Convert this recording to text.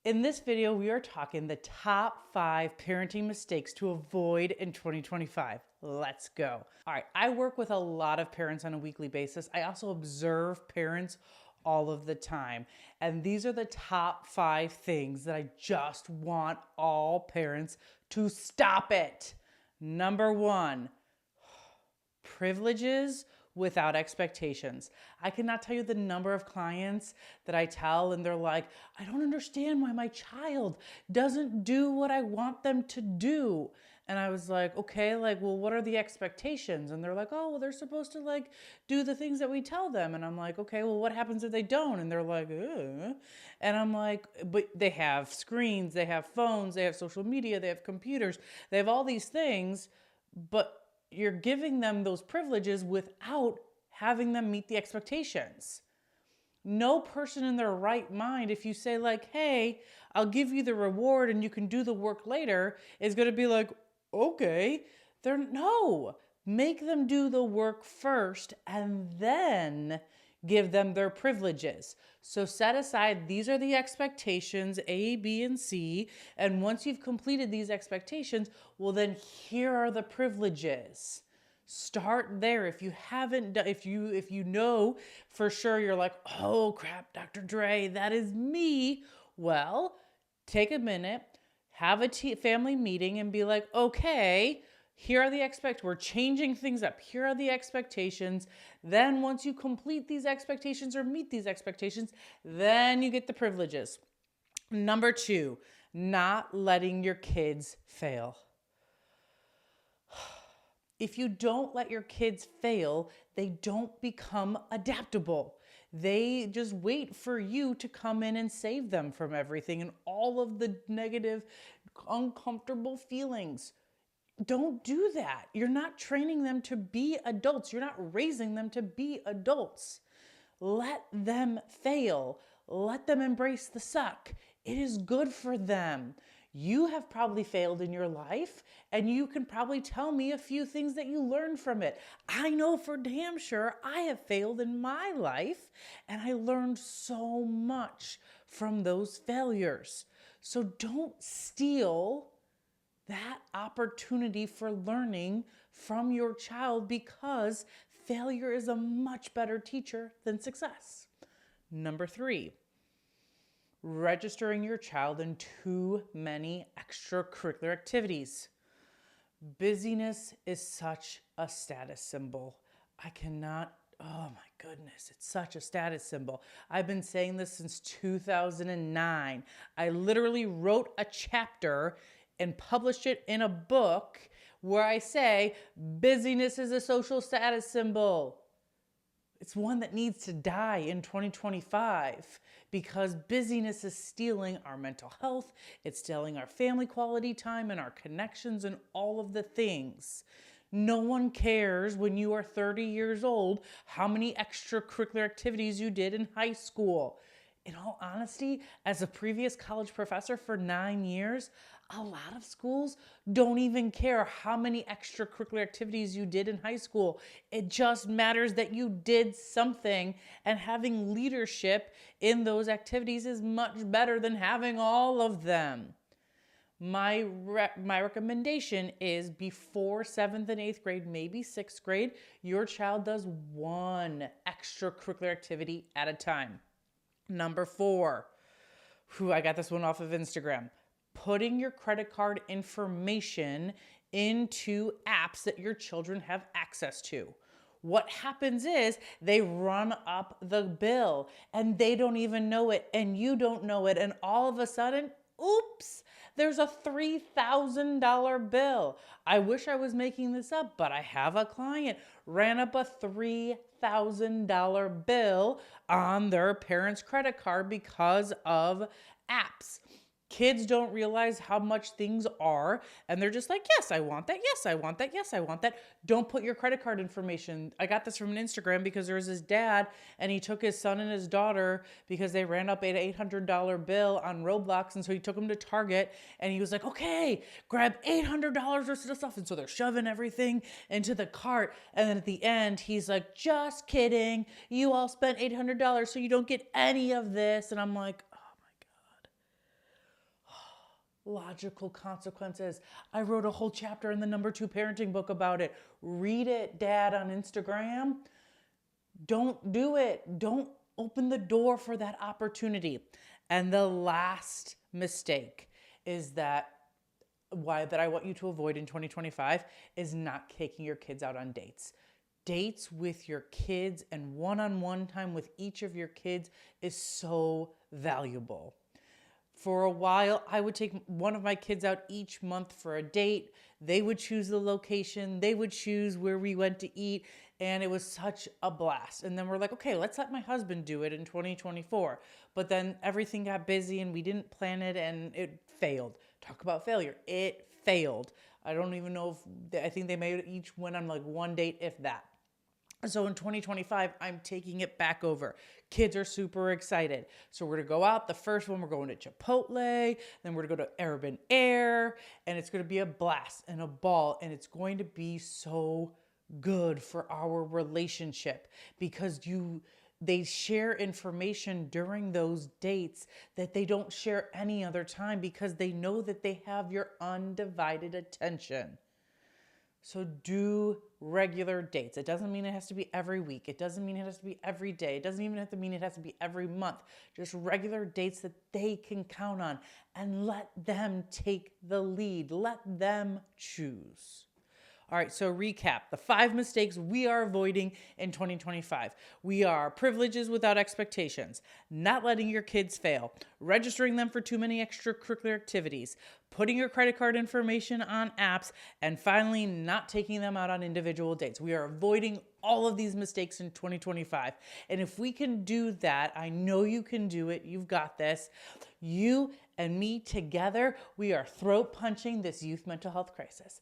In this video, we are talking the top 5 parenting mistakes to avoid in 2025. Let's go. All right, I work with a lot of parents on a weekly basis. I also observe parents all of the time. And these are the top 5 things that I just want all parents to stop it. Number 1, privileges without expectations. I cannot tell you the number of clients that I tell and they're like, I don't understand why my child doesn't do what I want them to do. And I was like, okay, well, what are the expectations? And they're like, oh, well, they're supposed to do the things that we tell them. And I'm like, okay, well, what happens if they don't? And they're like, ugh. And I'm like, but they have screens, they have phones, they have social media, they have computers, they have all these things, but you're giving them those privileges without having them meet the expectations. No person in their right mind, if you say hey, I'll give you the reward and you can do the work later, is going to be like, okay. No, make them do the work first and then give them their privileges. So set aside, these are the expectations, A, B, and C. And once you've completed these expectations, well, then here are the privileges. Start there. If you haven't done, if you know for sure, you're like, oh crap, Dr. Dre, that is me. Well, take a minute, have a family meeting and be like, okay, here are the we're changing things up. Here are the expectations. Then once you complete these expectations or meet these expectations, then you get the privileges. Number 2, not letting your kids fail. If you don't let your kids fail, they don't become adaptable. They just wait for you to come in and save them from everything and all of the negative, uncomfortable feelings. Don't do that. You're not training them to be adults. You're not raising them to be adults. Let them fail. Let them embrace the suck. It is good for them. You have probably failed in your life, and you can probably tell me a few things that you learned from it. I know for damn sure I have failed in my life, and I learned so much from those failures. So don't steal that opportunity for learning from your child, because failure is a much better teacher than success. Number 3, registering your child in too many extracurricular activities. Busyness is such a status symbol. Oh my goodness, it's such a status symbol. I've been saying this since 2009. I literally wrote a chapter and published it in a book where I say busyness is a social status symbol. It's one that needs to die in 2025 because busyness is stealing our mental health, it's stealing our family quality time and our connections and all of the things. No one cares when you are 30 years old how many extracurricular activities you did in high school. In all honesty, as a previous college professor for 9 years, a lot of schools don't even care how many extracurricular activities you did in high school. It just matters that you did something, and having leadership in those activities is much better than having all of them. My recommendation is before 7th and 8th grade, maybe 6th grade, your child does one extracurricular activity at a time. Number 4, I got this one off of Instagram. Putting your credit card information into apps that your children have access to. What happens is they run up the bill and they don't even know it and you don't know it. And all of a sudden, oops, there's a $3,000 bill. I wish I was making this up, but I have a client ran up a $3,000 bill on their parents' credit card because of apps. Kids don't realize how much things are, and they're just like, yes, I want that. Yes, I want that. Yes, I want that. Don't put your credit card information. I got this from an Instagram because there was this dad, and he took his son and his daughter because they ran up an $800 bill on Roblox, and so he took them to Target, and he was like, okay, grab $800 worth of stuff. And so they're shoving everything into the cart, and then at the end, he's like, just kidding. You all spent $800, so you don't get any of this. And I'm like, oh my God. logical consequences. I wrote a whole chapter in the number 2 parenting book about it. Read it, Dad, on Instagram. Don't do it. Don't open the door for that opportunity. And the last mistake is that I want you to avoid in 2025 is not taking your kids out on dates. Dates with your kids and one-on-one time with each of your kids is so valuable. For a while, I would take one of my kids out each month for a date. They would choose the location, they would choose where we went to eat, and it was such a blast. And then we're like, okay, let's let my husband do it in 2024. But then everything got busy and we didn't plan it and it failed. Talk about failure. It failed. I don't even know if, I think they each went on like one date, if that. So in 2025, I'm taking it back over. Kids are super excited. So we're going to go out. The first one, we're going to Chipotle. Then we're going to go to Urban Air. And it's going to be a blast and a ball. And it's going to be so good for our relationship because they share information during those dates that they don't share any other time because they know that they have your undivided attention. So do regular dates. It doesn't mean it has to be every week. It doesn't mean it has to be every day. It doesn't even have to mean it has to be every month. Just regular dates that they can count on and let them take the lead. Let them choose. All right, so recap the 5 mistakes we are avoiding in 2025. We are privileges without expectations, not letting your kids fail, registering them for too many extracurricular activities, putting your credit card information on apps, and finally, not taking them out on individual dates. We are avoiding all of these mistakes in 2025. And if we can do that, I know you can do it. You've got this. You and me together, we are throat punching this youth mental health crisis.